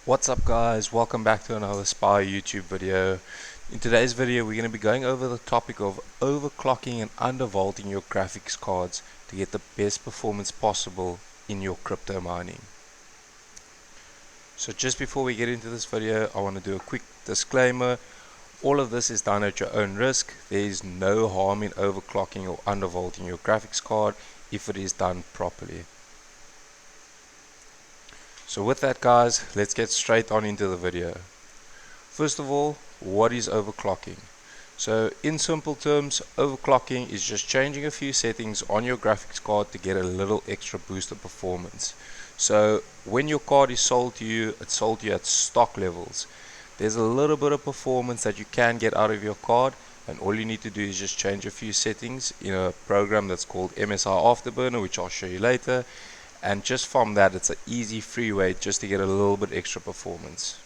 What's up guys, welcome back to another Spy YouTube video. In today's video we're going to be going over the topic of overclocking and undervolting your graphics cards to get the best performance possible in your crypto mining. So just before we get into this video, I want to do a quick disclaimer. All of this is done at your own risk. There is no harm in overclocking or undervolting your graphics card if it is done properly. So with that guys, let's get straight on into the video. First of all, what is overclocking? So in simple terms, overclocking is just changing a few settings on your graphics card to get a little extra boost of performance. So when your card is sold to you, it's sold to you at stock levels. There's a little bit of performance that you can get out of your card, and all you need to do is just change a few settings in a program that's called MSI Afterburner, which I'll show you later. And just from that, it's an easy free way just to get a little bit extra performance.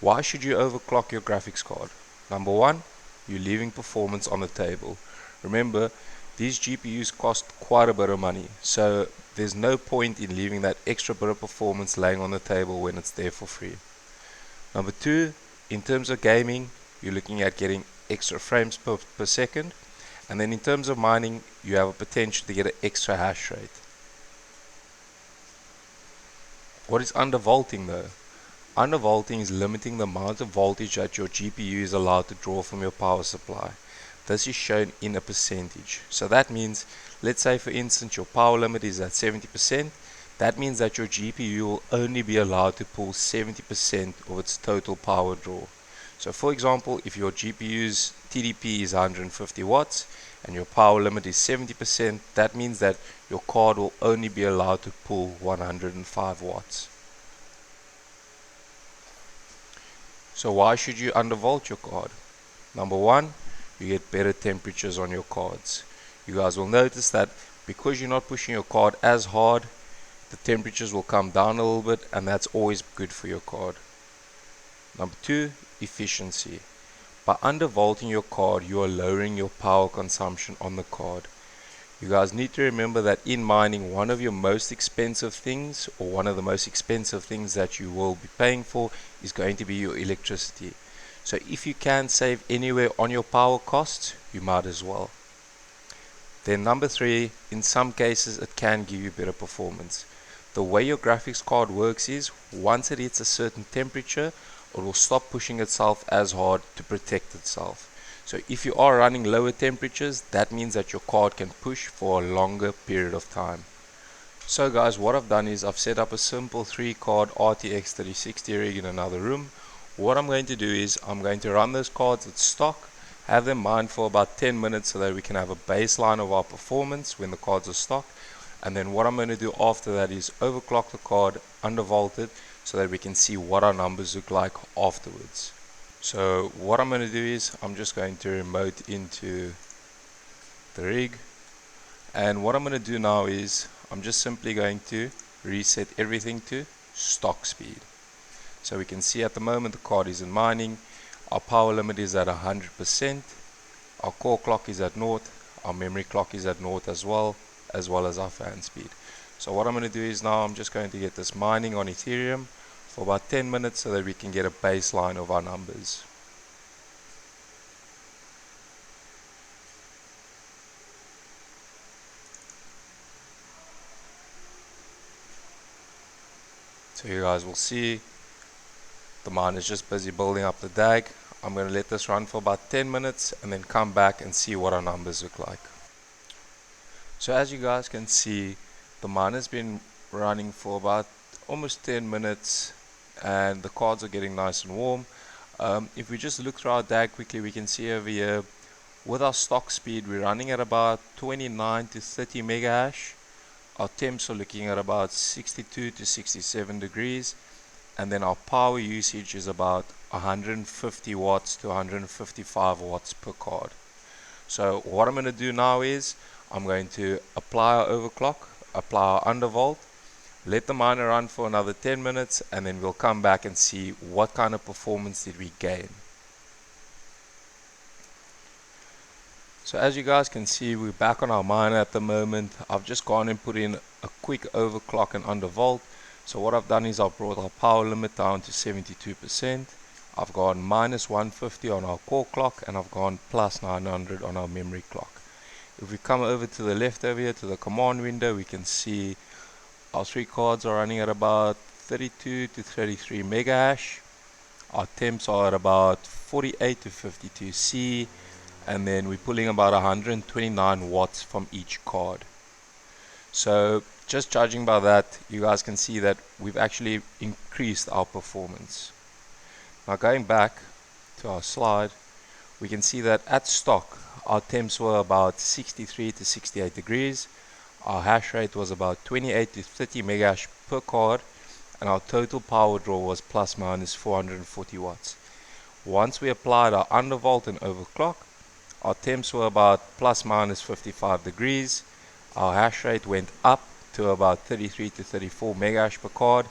Why should you overclock your graphics card? Number one, you're leaving performance on the table. Remember, these GPUs cost quite a bit of money, so there's no point in leaving that extra bit of performance laying on the table when it's there for free. Number two, in terms of gaming, you're looking at getting extra frames per second. And then in terms of mining, you have a potential to get an extra hash rate. What is undervolting though? Undervolting is limiting the amount of voltage that your GPU is allowed to draw from your power supply. This is shown in a percentage. So that means, let's say for instance your power limit is at 70%. That means that your GPU will only be allowed to pull 70% of its total power draw. So for example, if your GPU's TDP is 150 watts and your power limit is 70%, that means that your card will only be allowed to pull 105 watts. So why should you undervolt your card? Number one, you get better temperatures on your cards. You guys will notice that because you're not pushing your card as hard, the temperatures will come down a little bit, and that's always good for your card. Number two, efficiency. By undervolting your card, you are lowering your power consumption on the card. You guys need to remember that in mining, one of your most expensive things, or one of the most expensive things that you will be paying for, is going to be your electricity. So if you can save anywhere on your power costs, you might as well. Then number three, in some cases it can give you better performance. The way your graphics card works is, once it hits a certain temperature, it will stop pushing itself as hard to protect itself. So if you are running lower temperatures, that means that your card can push for a longer period of time. So guys, what I've done is I've set up a simple 3-card RTX 3060 rig in another room. What I'm going to do is I'm going to run those cards at stock, have them mined for about 10 minutes so that we can have a baseline of our performance when the cards are stock. And then what I'm going to do after that is overclock the card, undervolt it, so that we can see what our numbers look like afterwards. So what I'm going to do is I'm just going to remote into the rig, and what I'm going to do now is I'm just simply going to reset everything to stock speed. So we can see at the moment the card is in mining, our power limit is at 100%, our core clock is at 0, our memory clock is at 0 as well as our fan speed. So what I'm going to do is now I'm just going to get this mining on Ethereum for about 10 minutes so that we can get a baseline of our numbers. So you guys will see the mine is just busy building up the DAG. I'm going to let this run for about 10 minutes and then come back and see what our numbers look like. So as you guys can see, the mine has been running for about almost 10 minutes and the cards are getting nice and warm. If we just look through our DAG quickly, we can see over here with our stock speed we're running at about 29 to 30 mega hash. Our temps are looking at about 62 to 67 degrees, and then our power usage is about 150 watts to 155 watts per card. So what I'm going to do now is I'm going to apply our overclock, apply our undervolt, let the miner run for another 10 minutes, and then we'll come back and see what kind of performance did we gain. So as you guys can see, we're back on our miner at the moment. I've just gone and put in a quick overclock and undervolt So what I've done is I've brought our power limit down to 72%. I've gone minus 150 on our core clock, and I've gone plus 900 on our memory clock. If we come over to the left over here to the command window, we can see our three cards are running at about 32 to 33 mega hash. Our temps are at about 48 to 52 C, and then we're pulling about 129 watts from each card. So just judging by that, you guys can see that we've actually increased our performance. Now going back to our slide, we can see that at stock our temps were about 63 to 68 degrees, our hash rate was about 28 to 30 mega hash per card, and our total power draw was plus minus 440 watts. Once we applied our undervolt and overclock, our temps were about plus minus 55 degrees, our hash rate went up to about 33 to 34 mega hash per card,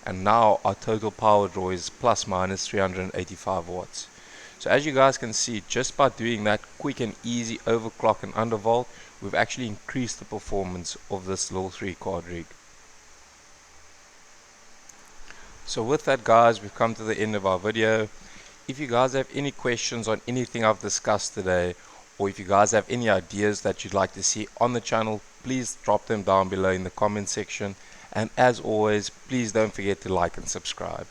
and now our total power draw is plus minus 385 watts. So as you guys can see, just by doing that quick and easy overclock and undervolt, we've actually increased the performance of this little 3-card rig. So with that guys, we've come to the end of our video. If you guys have any questions on anything I've discussed today, or if you guys have any ideas that you'd like to see on the channel, please drop them down below in the comment section. And as always, please don't forget to like and subscribe.